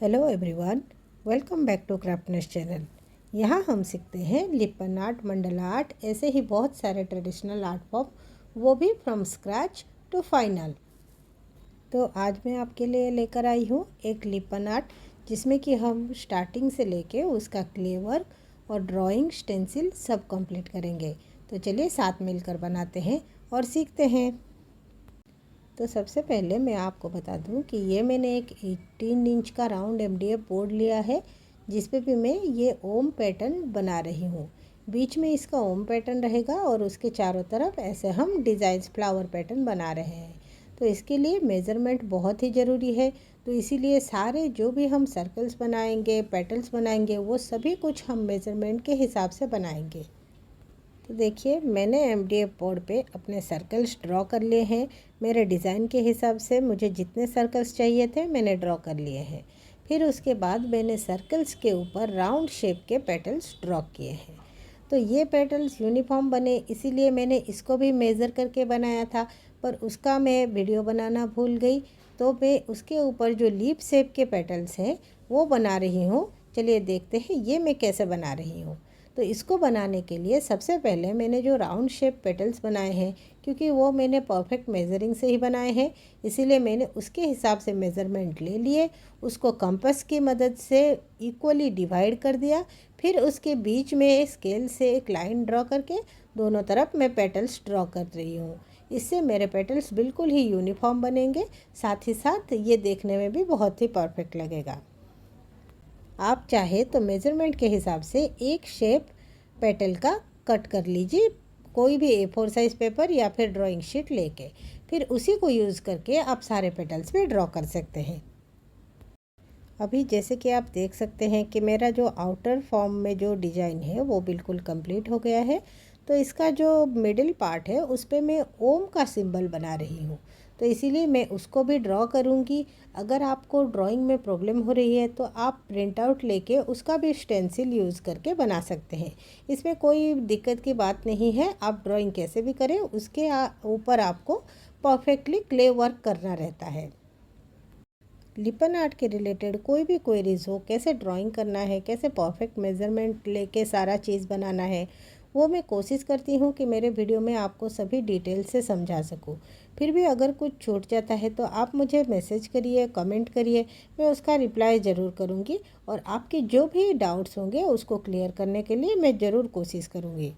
Hello everyone, welcome back to Craftness channel. यहाँ हम सीखते हैं लिपन आर्ट, मंडला आर्ट, ऐसे ही बहुत सारे ट्रेडिशनल आर्ट फॉर्म, वो भी फ्रॉम स्क्रैच टू फाइनल। तो आज मैं आपके लिए लेकर आई हूँ एक लिपन आर्ट, जिसमें कि हम स्टार्टिंग से लेके उसका क्ले वर्क और ड्राइंग, स्टेंसिल सब कंप्लीट करेंगे। तो चलिए साथ मिलकर बनाते हैं और सीखते हैं। तो सबसे पहले मैं आपको बता दूं कि ये मैंने एक 18 इंच का राउंड MDF बोर्ड लिया है, जिस पे भी मैं ये ओम पैटर्न बना रही हूँ। बीच में इसका ओम पैटर्न रहेगा और उसके चारों तरफ ऐसे हम डिज़ाइन फ्लावर पैटर्न बना रहे हैं। तो इसके लिए मेज़रमेंट बहुत ही ज़रूरी है। तो इसीलिए सारे जो भी हम सर्कल्स बनाएंगे, पेटल्स बनाएंगे, वो सभी कुछ हम मेज़रमेंट के हिसाब से बनाएंगे। तो देखिए, मैंने MDF बोर्ड पे अपने सर्कल्स ड्रॉ कर लिए हैं। मेरे डिज़ाइन के हिसाब से मुझे जितने सर्कल्स चाहिए थे मैंने ड्रॉ कर लिए हैं। फिर उसके बाद मैंने सर्कल्स के ऊपर राउंड शेप के पेटल्स ड्रॉ किए हैं। तो ये पेटल्स यूनिफॉर्म बने, इसीलिए मैंने इसको भी मेज़र करके बनाया था, पर उसका मैं वीडियो बनाना भूल गई। तो मैं उसके ऊपर जो लीफ शेप के पेटल्स हैं वो बना रही हूँ। चलिए देखते हैं ये मैं कैसे बना रही हूँ। तो इसको बनाने के लिए सबसे पहले मैंने जो राउंड शेप पेटल्स बनाए हैं, क्योंकि वो मैंने परफेक्ट मेज़रिंग से ही बनाए हैं, इसीलिए मैंने उसके हिसाब से मेज़रमेंट ले लिए। उसको कंपास की मदद से इक्वली डिवाइड कर दिया। फिर उसके बीच में स्केल से एक लाइन ड्रॉ करके दोनों तरफ मैं पेटल्स ड्रॉ कर रही हूँ। इससे मेरे पेटल्स बिल्कुल ही यूनिफॉर्म बनेंगे, साथ ही साथ ये देखने में भी बहुत ही परफेक्ट लगेगा। आप चाहे तो मेज़रमेंट के हिसाब से एक शेप पेटल का कट कर लीजिए, कोई भी A4 साइज़ पेपर या फिर ड्राइंग शीट लेके। फिर उसी को यूज़ करके आप सारे पेटल्स भी ड्रॉ कर सकते हैं। अभी जैसे कि आप देख सकते हैं कि मेरा जो आउटर फॉर्म में जो डिज़ाइन है वो बिल्कुल कंप्लीट हो गया है। तो इसका जो मिडिल पार्ट है उस पर मैं ओम का सिंबल बना रही हूँ, तो इसीलिए मैं उसको भी ड्रॉ करूँगी। अगर आपको ड्राइंग में प्रॉब्लम हो रही है तो आप प्रिंट आउट लेके उसका भी स्टेंसिल यूज़ करके बना सकते हैं। इसमें कोई दिक्कत की बात नहीं है। आप ड्राइंग कैसे भी करें, उसके ऊपर आपको परफेक्टली क्ले वर्क करना रहता है। लिपन आर्ट के रिलेटेड कोई भी क्वेरीज हो, कैसे ड्राइंग करना है, कैसे परफेक्ट मेज़रमेंट लेके सारा चीज़ बनाना है, वो मैं कोशिश करती हूँ कि मेरे वीडियो में आपको सभी डिटेल से समझा सकूँ। फिर भी अगर कुछ छूट जाता है तो आप मुझे मैसेज करिए, कमेंट करिए, मैं उसका रिप्लाई ज़रूर करूँगी। और आपके जो भी डाउट्स होंगे उसको क्लियर करने के लिए मैं ज़रूर कोशिश करूँगी।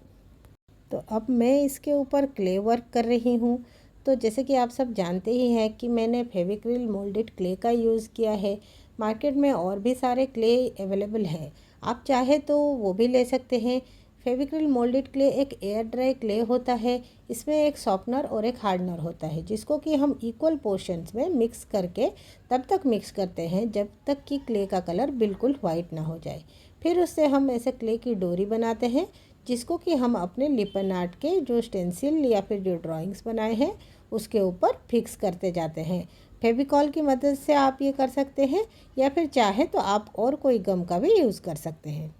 तो अब मैं इसके ऊपर क्ले वर्क कर रही हूँ। तो जैसे कि आप सब जानते ही हैं कि मैंने फेविक्रिल मोल्डेड क्ले का यूज़ किया है। मार्केट में और भी सारे क्ले अवेलेबल हैं, आप चाहे तो वो भी ले सकते हैं। फेविक्रिल मोल्डेड क्ले एक एयर ड्राई क्ले होता है। इसमें एक सॉफ्टनर और एक हार्डनर होता है, जिसको कि हम इक्वल पोर्शंस में मिक्स करके तब तक मिक्स करते हैं जब तक कि क्ले का कलर बिल्कुल वाइट ना हो जाए। फिर उससे हम ऐसे क्ले की डोरी बनाते हैं, जिसको कि हम अपने लिपन आर्ट के जो स्टेंसिल या फिर जो ड्राइंग्स बनाए हैं उसके ऊपर फिक्स करते जाते हैं। फेविकॉल की मदद से आप ये कर सकते हैं, या फिर चाहे तो आप और कोई गम का भी यूज़ कर सकते हैं।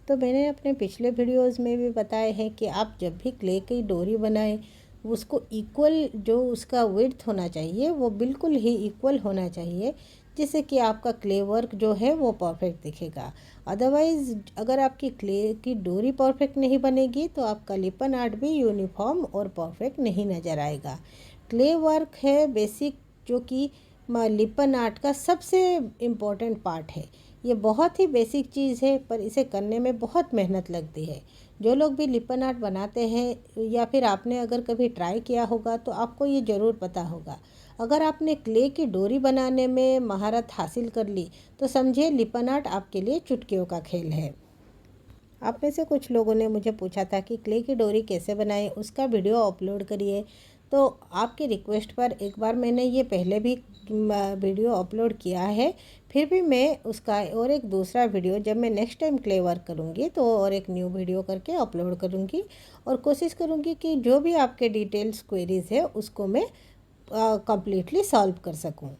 तो मैंने अपने पिछले वीडियोस में भी बताए हैं कि आप जब भी क्ले की डोरी बनाएं, उसको इक्वल जो उसका विड्थ होना चाहिए वो बिल्कुल ही इक्वल होना चाहिए, जिससे कि आपका क्ले वर्क जो है वो परफेक्ट दिखेगा। अदरवाइज़ अगर आपकी क्ले की डोरी परफेक्ट नहीं बनेगी तो आपका लिपन आर्ट भी यूनिफॉर्म और परफेक्ट नहीं नज़र आएगा। क्ले वर्क है बेसिक, जो कि लिपन आर्ट का सबसे इम्पोर्टेंट पार्ट है। ये बहुत ही बेसिक चीज़ है, पर इसे करने में बहुत मेहनत लगती है। जो लोग भी लिपन आर्ट बनाते हैं या फिर आपने अगर कभी ट्राई किया होगा तो आपको ये ज़रूर पता होगा। अगर आपने क्ले की डोरी बनाने में महारत हासिल कर ली तो समझिए लिपन आर्ट आपके लिए चुटकियों का खेल है। आप में से कुछ लोगों ने मुझे पूछा था कि क्ले की डोरी कैसे बनाएं, उसका वीडियो अपलोड करिए। तो आपकी रिक्वेस्ट पर एक बार मैंने ये पहले भी वीडियो अपलोड किया है। फिर भी मैं उसका और एक दूसरा वीडियो जब मैं नेक्स्ट टाइम क्ले वर्क करूँगी तो और एक न्यू वीडियो करके अपलोड करूँगी, और कोशिश करूँगी कि जो भी आपके डिटेल्स क्वेरीज़ है उसको मैं कंप्लीटली सॉल्व कर सकूँ।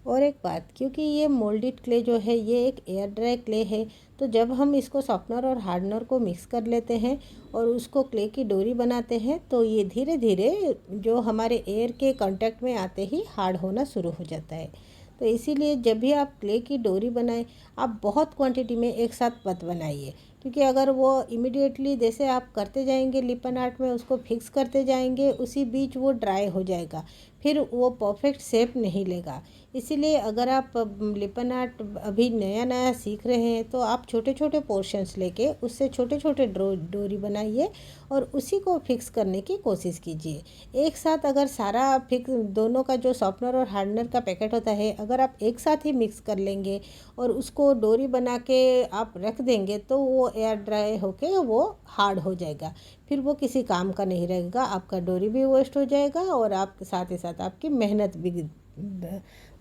और एक बात, क्योंकि ये मोल्डेड क्ले जो है ये एक एयर ड्राई क्ले है, तो जब हम इसको सॉफ्टनर और हार्डनर को मिक्स कर लेते हैं और उसको क्ले की डोरी बनाते हैं तो ये धीरे धीरे जो हमारे एयर के कांटेक्ट में आते ही हार्ड होना शुरू हो जाता है। तो इसीलिए जब भी आप क्ले की डोरी बनाएं, आप बहुत क्वांटिटी में एक साथ मत बनाइए, क्योंकि अगर वो इमिडिएटली जैसे आप करते जाएंगे लिपन आर्ट में उसको फिक्स करते जाएंगे, उसी बीच वो ड्राई हो जाएगा, फिर वो परफेक्ट शेप नहीं लेगा। इसीलिए अगर आप लिपन आर्ट अभी नया नया सीख रहे हैं तो आप छोटे छोटे पोर्शंस लेके उससे छोटे छोटे डोरी बनाइए और उसी को फिक्स करने की कोशिश कीजिए। एक साथ अगर सारा फिक्स दोनों का जो सॉफ्टनर और हार्डनर का पैकेट होता है, अगर आप एक साथ ही मिक्स कर लेंगे और उसको डोरी बना के आप रख देंगे तो वो एयर ड्राई होके वो हार्ड हो जाएगा, फिर वो किसी काम का नहीं रहेगा। आपका डोरी भी वेस्ट हो जाएगा और आप साथ ही साथ आपकी मेहनत भी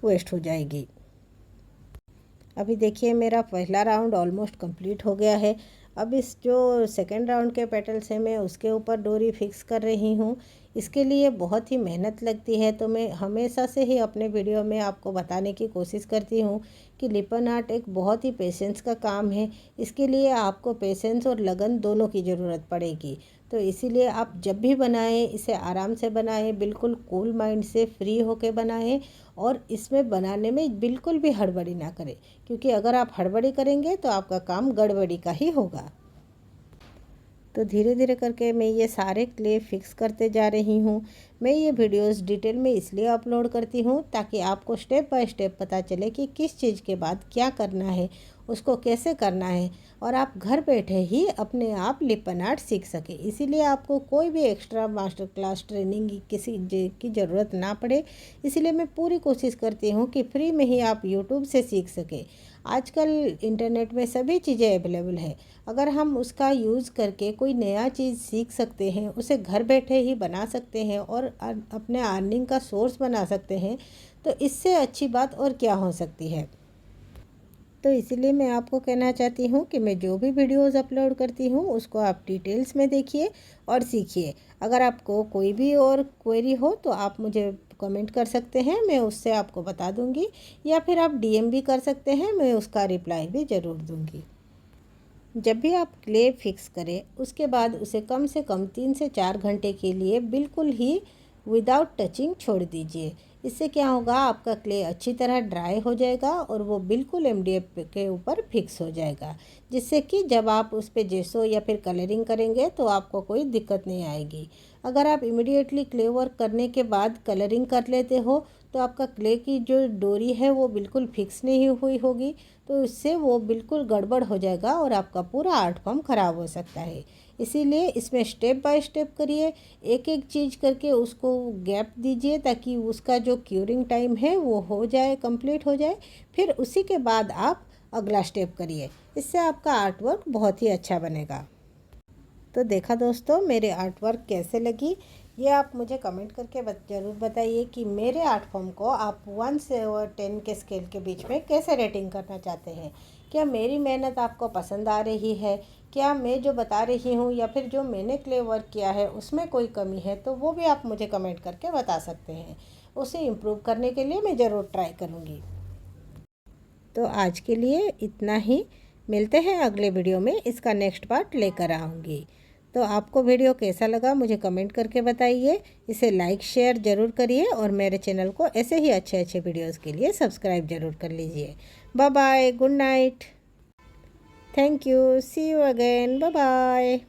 वेस्ट हो जाएगी। अभी देखिए मेरा पहला राउंड ऑलमोस्ट कंप्लीट हो गया है। अब इस जो सेकंड राउंड के पेटल्स हैं मैं उसके ऊपर डोरी फिक्स कर रही हूँ। इसके लिए बहुत ही मेहनत लगती है, तो मैं हमेशा से ही अपने वीडियो में आपको बताने की कोशिश करती हूँ कि लिपन आर्ट एक बहुत ही पेशेंस का काम है। इसके लिए आपको पेशेंस और लगन दोनों की ज़रूरत पड़ेगी। तो इसीलिए आप जब भी बनाएं इसे आराम से बनाएं, बिल्कुल कूल माइंड से फ्री होके बनाएं और इसमें बनाने में बिल्कुल भी हड़बड़ी ना करें, क्योंकि अगर आप हड़बड़ी करेंगे तो आपका काम गड़बड़ी का ही होगा। तो धीरे धीरे करके मैं ये सारे क्ले फिक्स करते जा रही हूँ। मैं ये वीडियोस डिटेल में इसलिए अपलोड करती हूँ ताकि आपको स्टेप बाय स्टेप पता चले कि किस चीज़ के बाद क्या करना है, उसको कैसे करना है, और आप घर बैठे ही अपने आप लिपन आर्ट सीख सके। इसीलिए आपको कोई भी एक्स्ट्रा मास्टर क्लास ट्रेनिंग की ज़रूरत ना पड़े। इसीलिए मैं पूरी कोशिश करती हूँ कि फ्री में ही आप यूट्यूब से सीख सके। आजकल इंटरनेट में सभी चीज़ें अवेलेबल है। अगर हम उसका यूज़ करके कोई नया चीज़ सीख सकते हैं, उसे घर बैठे ही बना सकते हैं और अपने अर्निंग का सोर्स बना सकते हैं, तो इससे अच्छी बात और क्या हो सकती है। तो इसीलिए मैं आपको कहना चाहती हूँ कि मैं जो भी वीडियोस अपलोड करती हूँ उसको आप डिटेल्स में देखिए और सीखिए। अगर आपको कोई भी और क्वेरी हो तो आप मुझे कमेंट कर सकते हैं, मैं उससे आपको बता दूँगी, या फिर आप डीएम भी कर सकते हैं, मैं उसका रिप्लाई भी ज़रूर दूँगी। जब भी आप क्ले फिक्स करें उसके बाद उसे कम से कम 3 से 4 घंटे के लिए बिल्कुल ही विदाउट टचिंग छोड़ दीजिए। इससे क्या होगा, आपका क्ले अच्छी तरह ड्राई हो जाएगा और वो बिल्कुल एमडीएफ के ऊपर फिक्स हो जाएगा, जिससे कि जब आप उस पर जेसो या फिर कलरिंग करेंगे तो आपको कोई दिक्कत नहीं आएगी। अगर आप इमिडिएटली क्ले वर्क करने के बाद कलरिंग कर लेते हो तो आपका क्ले की जो डोरी है वो बिल्कुल फिक्स नहीं हुई होगी, तो इससे वो बिल्कुल गड़बड़ हो जाएगा और आपका पूरा आर्ट फॉर्म ख़राब हो सकता है। इसीलिए इसमें स्टेप बाय स्टेप करिए, एक एक चीज़ करके उसको गैप दीजिए ताकि उसका जो क्यूरिंग टाइम है वो हो जाए, कंप्लीट हो जाए। फिर उसी के बाद आप अगला स्टेप करिए, इससे आपका आर्ट वर्क बहुत ही अच्छा बनेगा। तो देखा दोस्तों मेरे आर्ट वर्क कैसे लगी, ये आप मुझे कमेंट करके ज़रूर बताइए कि मेरे आर्ट फॉर्म को आप 1 से 10 के स्केल के बीच में कैसे रेटिंग करना चाहते हैं। क्या मेरी मेहनत आपको पसंद आ रही है, क्या मैं जो बता रही हूँ या फिर जो मैंने क्ले वर्क किया है उसमें कोई कमी है, तो वो भी आप मुझे कमेंट करके बता सकते हैं। उसे इम्प्रूव करने के लिए मैं ज़रूर ट्राई करूँगी। तो आज के लिए इतना ही, मिलते हैं अगले वीडियो में, इसका नेक्स्ट पार्ट लेकर आऊँगी। तो आपको वीडियो कैसा लगा मुझे कमेंट करके बताइए, इसे लाइक शेयर ज़रूर करिए और मेरे चैनल को ऐसे ही अच्छे अच्छे वीडियोस के लिए सब्सक्राइब ज़रूर कर लीजिए। Bye bye, good night, thank you, see you again, bye bye.